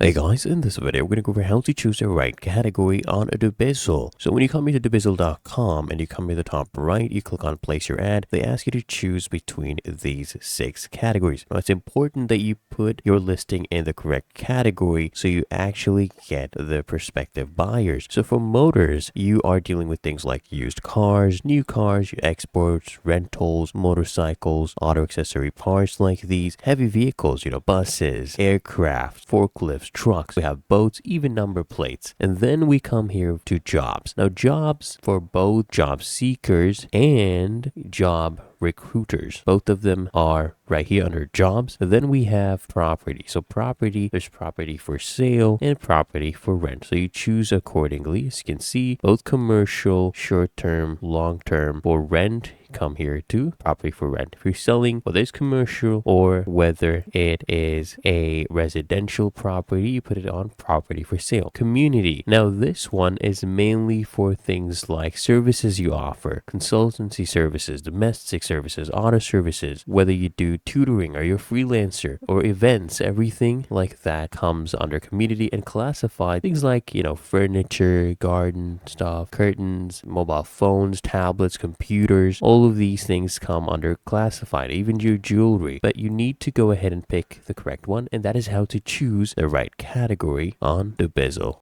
Hey guys, in this video we're going to go over how to choose the right category on dubizzle. So when you come here to dubizzle.com and you come to the top right, you click on place your ad, they ask you to choose between these 6 categories. Now it's important that you put your listing in the correct category so you actually get the prospective buyers. So for motors, you are dealing with things like used cars, new cars, exports, rentals, motorcycles, auto accessory parts like these, heavy vehicles, buses, aircraft, forklifts, trucks, we have boats, even number plates. And then we come here to jobs. Now jobs for both job seekers and job recruiters. Both of them are right here under jobs. And then we have property. So property, there's property for sale and property for rent. So you choose accordingly. As you can see, both commercial, short-term, long-term. For rent, come here to property for rent. If you're selling, whether it's commercial or whether it is a residential property, you put it on property for sale. Community. Now this one is mainly for things like services you offer, consultancy services, domestic services, auto services, whether you do tutoring or you're a freelancer or events, everything like that comes under community and classified. Things like, furniture, garden stuff, curtains, mobile phones, tablets, computers, all of these things come under classified, even your jewelry. But you need to go ahead and pick the correct one, and that is how to choose the right category on dubizzle.